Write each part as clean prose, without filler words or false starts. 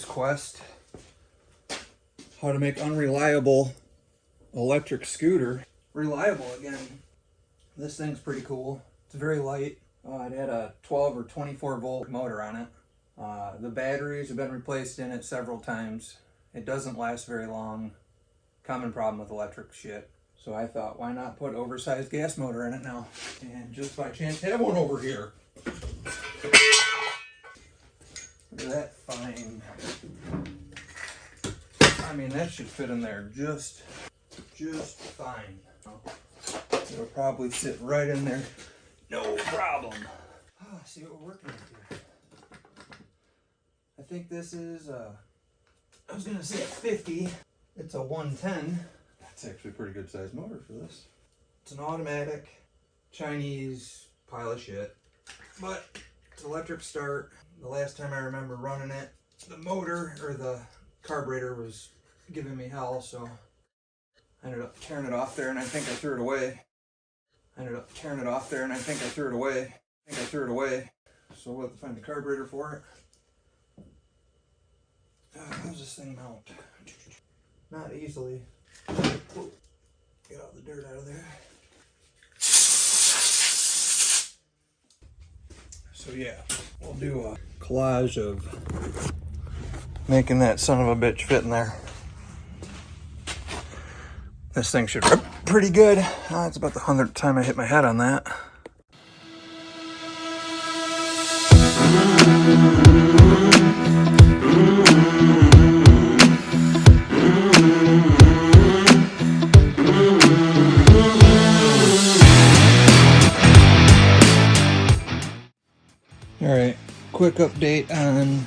Everybody's quest. How to make unreliable electric scooter reliable again. This thing's pretty cool. It's very light. It had a 12 or 24 volt motor on it. The batteries have been replaced in it several times. It doesn't last very long. Common problem with electric shit. So I thought, why not put oversized gas motor in it now? And just by chance, have one over here. Look at that fine. I mean, that should fit in there just fine. It'll probably sit right in there. No problem. See what we're working with here. I think this is I was gonna say a 50. It's a 110. That's actually a pretty good sized motor for this. It's an automatic Chinese pile of shit, but it's electric start. The last time I remember running it, the motor or the carburetor was giving me hell, so I ended up tearing it off there, and I think I threw it away. So we'll have to find the carburetor for it. How's this thing mount? Not easily. Get all the dirt out of there. So yeah, we'll do a collage of making that son of a bitch fit in there. This thing should rip pretty good. It's about the 100th time I hit my head on that. Alright, quick update on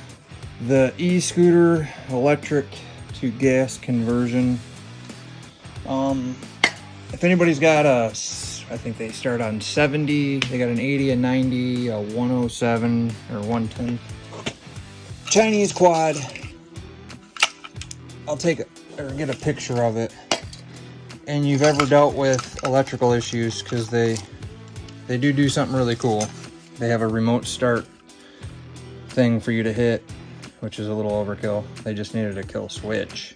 the e-scooter electric to gas conversion. If anybody's got a, I think they start on 70, they got an 80, a 90, a 107, or 110. Chinese quad. I'll take it, or get a picture of it. And you've ever dealt with electrical issues, because they do something really cool. They have a remote start thing for you to hit, which is a little overkill. They just needed a kill switch.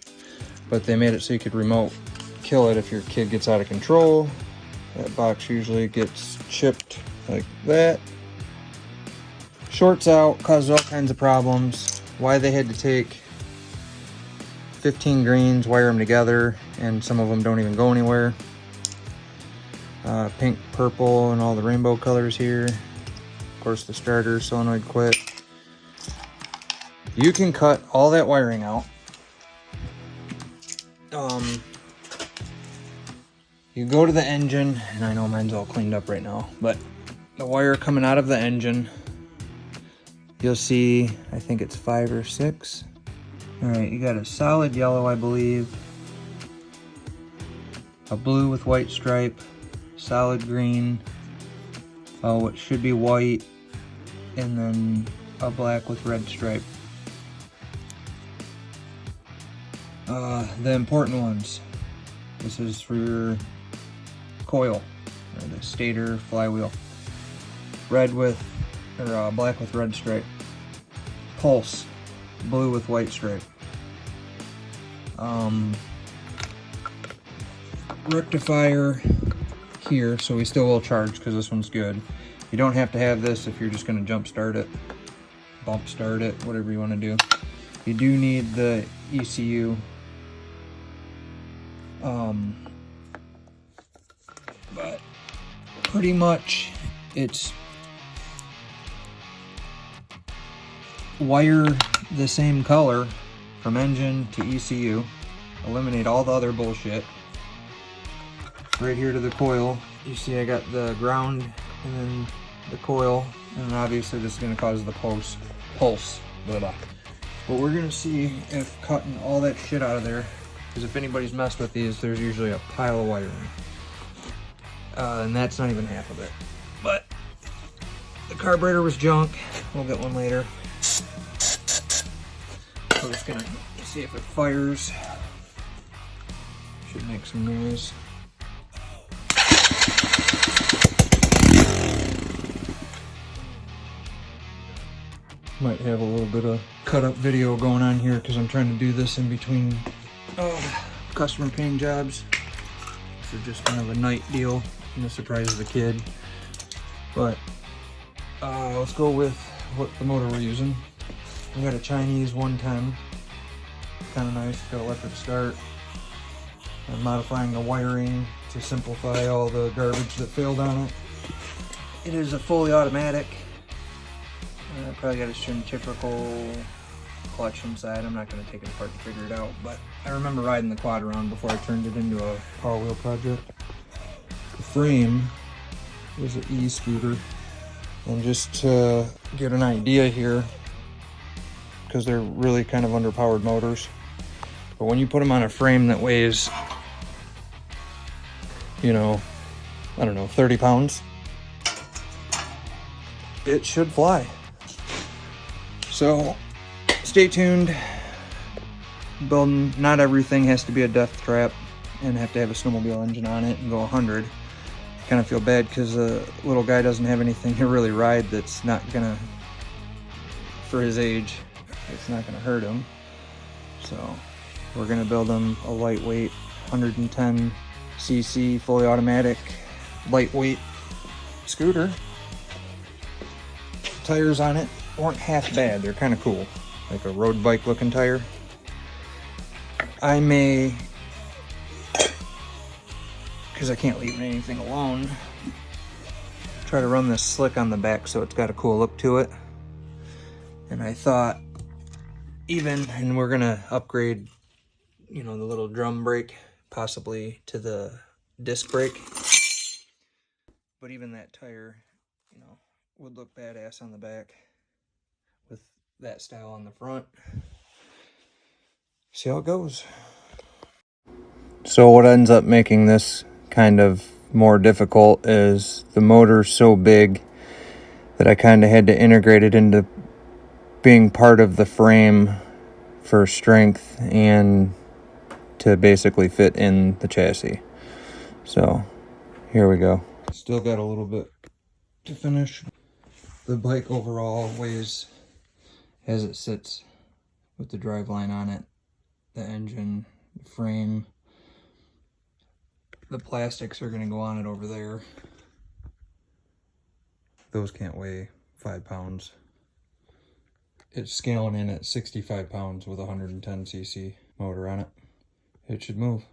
But they made it so you could remote kill it if your kid gets out of control. That box usually gets chipped like that. Shorts out, causes all kinds of problems. Why they had to take 15 greens, wire them together, and some of them don't even go anywhere. Pink, purple, and all the rainbow colors here. Of course, the starter solenoid quit. You can cut all that wiring out. You go to the engine, and I know mine's all cleaned up right now, but the wire coming out of the engine, you'll see, I think it's 5 or 6. All right, you got a solid yellow, I believe, a blue with white stripe, solid green, what should be white, and then a black with red stripe. The important ones. This is for your coil, or the stator flywheel. Red with, or black with red stripe. Pulse, blue with white stripe. Rectifier here, so we still will charge because this one's good. You don't have to have this if you're just going to jump start it, bump start it, whatever you want to do. You do need the ECU. But pretty much it's wire the same color from engine to ECU, eliminate all the other bullshit. Right here to the coil, you see I got the ground and then the coil, and obviously this is going to cause the pulse, blah, blah. But we're going to see if cutting all that shit out of there, because if anybody's messed with these, there's usually a pile of wiring. And that's not even half of it. But the carburetor was junk. We'll get one later. We're just gonna see if it fires. Should make some noise. Might have a little bit of cut up video going on here because I'm trying to do this in between customer painting jobs. So just kind of a night deal. No surprise the kid. But let's go with what the motor we're using. We got a Chinese 110. Kind of nice, got electric start. I'm modifying the wiring to simplify all the garbage that failed on it. It is a fully automatic. Probably got a typical clutch inside. I'm not going to take it apart to figure it out, but I remember riding the quad around before I turned it into a Power Wheel project. The frame is an e-scooter, and just to get an idea here, because they're really kind of underpowered motors, but when you put them on a frame that weighs, you know, I don't know, 30 pounds, it should fly. So stay tuned. Building, not everything has to be a death trap and have to have a snowmobile engine on it and go 100. Kind of feel bad because the little guy doesn't have anything to really ride that's not gonna, for his age, it's not gonna hurt him. So we're gonna build him a lightweight 110 cc fully automatic lightweight scooter. Tires on it weren't half bad. They're kind of cool, like a road bike looking tire. I may, because I can't leave anything alone, try to run this slick on the back so it's got a cool look to it. And I thought and we're gonna upgrade, you know, the little drum brake possibly to the disc brake. But even that tire, you know, would look badass on the back with that style on the front. See how it goes. So what ends up making this kind of more difficult is the motor's so big that I kind of had to integrate it into being part of the frame for strength and to basically fit in the chassis. So here we go. Still got a little bit to finish. The bike overall weighs, as it sits with the driveline on it, the engine, the frame, the plastics are going to go on it over there. Those can't weigh 5 pounds. It's scaling in at 65 pounds with a 110 cc motor on it. It should move.